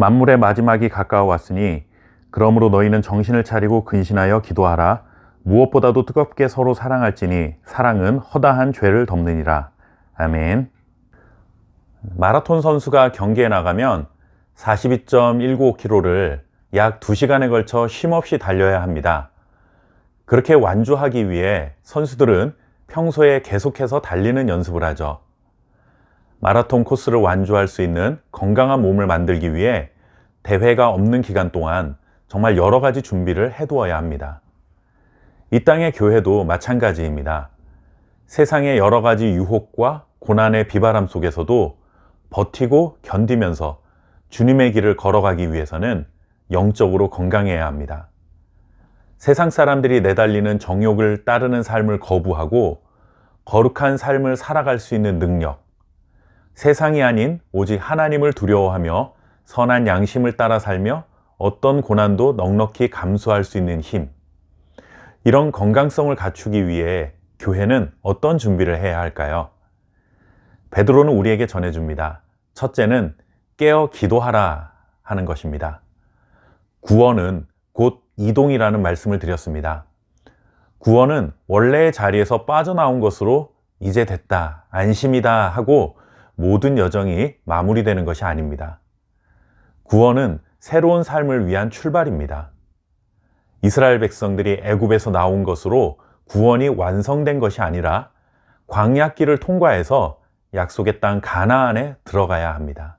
만물의 마지막이 가까워 왔으니 그러므로 너희는 정신을 차리고 근신하여 기도하라. 무엇보다도 뜨겁게 서로 사랑할지니 사랑은 허다한 죄를 덮느니라. 아멘. 마라톤 선수가 경기에 나가면 42.195km를 약 2시간에 걸쳐 쉼없이 달려야 합니다. 그렇게 완주하기 위해 선수들은 평소에 계속해서 달리는 연습을 하죠. 마라톤 코스를 완주할 수 있는 건강한 몸을 만들기 위해 대회가 없는 기간 동안 정말 여러 가지 준비를 해두어야 합니다. 이 땅의 교회도 마찬가지입니다. 세상의 여러 가지 유혹과 고난의 비바람 속에서도 버티고 견디면서 주님의 길을 걸어가기 위해서는 영적으로 건강해야 합니다. 세상 사람들이 내달리는 정욕을 따르는 삶을 거부하고 거룩한 삶을 살아갈 수 있는 능력, 세상이 아닌 오직 하나님을 두려워하며 선한 양심을 따라 살며 어떤 고난도 넉넉히 감수할 수 있는 힘, 이런 건강성을 갖추기 위해 교회는 어떤 준비를 해야 할까요? 베드로는 우리에게 전해줍니다. 첫째는 깨어 기도하라 하는 것입니다. 구원은 곧 이동이라는 말씀을 드렸습니다. 구원은 원래의 자리에서 빠져나온 것으로 이제 됐다, 안심이다 하고 모든 여정이 마무리되는 것이 아닙니다. 구원은 새로운 삶을 위한 출발입니다. 이스라엘 백성들이 애굽에서 나온 것으로 구원이 완성된 것이 아니라 광야길을 통과해서 약속의 땅 가나안에 들어가야 합니다.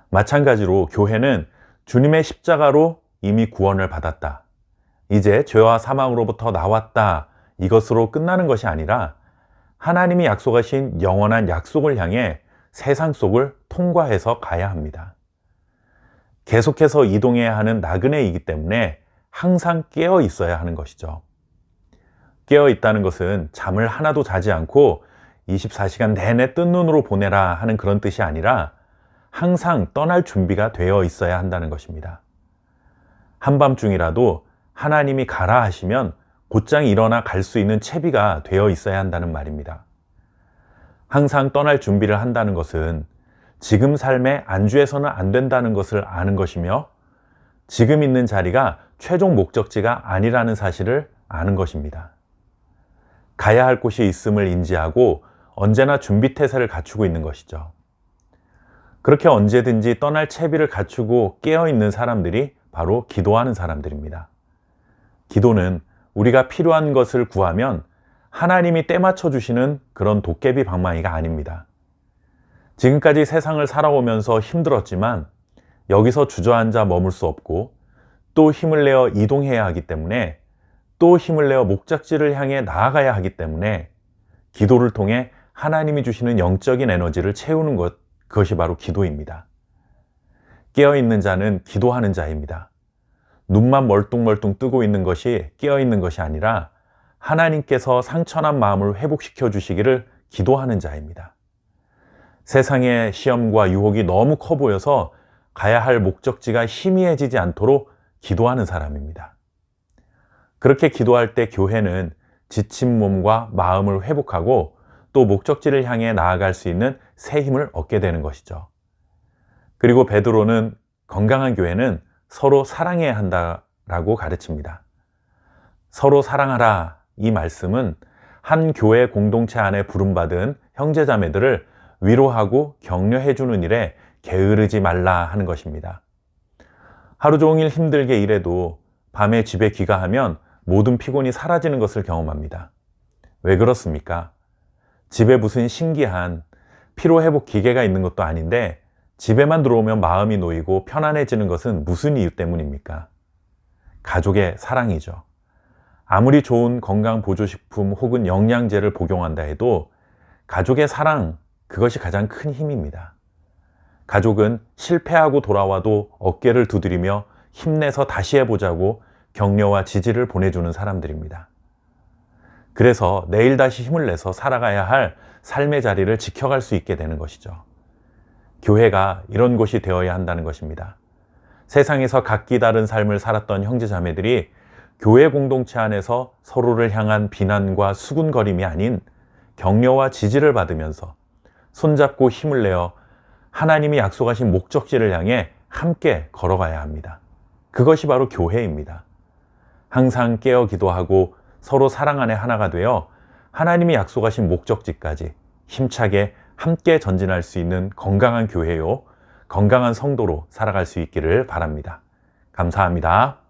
마찬가지로 교회는 주님의 십자가로 이미 구원을 받았다, 이제 죄와 사망으로부터 나왔다, 이것으로 끝나는 것이 아니라 하나님이 약속하신 영원한 약속을 향해 세상 속을 통과해서 가야 합니다. 계속해서 이동해야 하는 나그네이기 때문에 항상 깨어 있어야 하는 것이죠. 깨어 있다는 것은 잠을 하나도 자지 않고 24시간 내내 뜬 눈으로 보내라 하는 그런 뜻이 아니라 항상 떠날 준비가 되어 있어야 한다는 것입니다. 한밤중이라도 하나님이 가라 하시면 곧장 일어나 갈 수 있는 채비가 되어 있어야 한다는 말입니다. 항상 떠날 준비를 한다는 것은 지금 삶에 안주해서는 안 된다는 것을 아는 것이며 지금 있는 자리가 최종 목적지가 아니라는 사실을 아는 것입니다. 가야 할 곳이 있음을 인지하고 언제나 준비태세를 갖추고 있는 것이죠. 그렇게 언제든지 떠날 채비를 갖추고 깨어있는 사람들이 바로 기도하는 사람들입니다. 기도는 우리가 필요한 것을 구하면 하나님이 때맞춰 주시는 그런 도깨비 방망이가 아닙니다. 지금까지 세상을 살아오면서 힘들었지만 여기서 주저앉아 머물 수 없고 또 힘을 내어 이동해야 하기 때문에 또 힘을 내어 목적지를 향해 나아가야 하기 때문에 기도를 통해 하나님이 주시는 영적인 에너지를 채우는 것, 그것이 바로 기도입니다. 깨어있는 자는 기도하는 자입니다. 눈만 멀뚱멀뚱 뜨고 있는 것이 깨어있는 것이 아니라 하나님께서 상처난 마음을 회복시켜 주시기를 기도하는 자입니다. 세상의 시험과 유혹이 너무 커 보여서 가야 할 목적지가 희미해지지 않도록 기도하는 사람입니다. 그렇게 기도할 때 교회는 지친 몸과 마음을 회복하고 또 목적지를 향해 나아갈 수 있는 새 힘을 얻게 되는 것이죠. 그리고 베드로는 건강한 교회는 서로 사랑해야 한다라고 가르칩니다. 서로 사랑하라, 이 말씀은 한 교회 공동체 안에 부름받은 형제자매들을 위로하고 격려해 주는 일에 게으르지 말라 하는 것입니다. 하루 종일 힘들게 일해도 밤에 집에 귀가하면 모든 피곤이 사라지는 것을 경험합니다. 왜 그렇습니까? 집에 무슨 신기한 피로회복 기계가 있는 것도 아닌데 집에만 들어오면 마음이 놓이고 편안해지는 것은 무슨 이유 때문입니까? 가족의 사랑이죠. 아무리 좋은 건강보조식품 혹은 영양제를 복용한다 해도 가족의 사랑, 그것이 가장 큰 힘입니다. 가족은 실패하고 돌아와도 어깨를 두드리며 힘내서 다시 해보자고 격려와 지지를 보내주는 사람들입니다. 그래서 내일 다시 힘을 내서 살아가야 할 삶의 자리를 지켜갈 수 있게 되는 것이죠. 교회가 이런 곳이 되어야 한다는 것입니다. 세상에서 각기 다른 삶을 살았던 형제자매들이 교회 공동체 안에서 서로를 향한 비난과 수군거림이 아닌 격려와 지지를 받으면서 손잡고 힘을 내어 하나님이 약속하신 목적지를 향해 함께 걸어가야 합니다. 그것이 바로 교회입니다. 항상 깨어 기도하고 서로 사랑 안에 하나가 되어 하나님이 약속하신 목적지까지 힘차게 함께 전진할 수 있는 건강한 교회요, 건강한 성도로 살아갈 수 있기를 바랍니다. 감사합니다.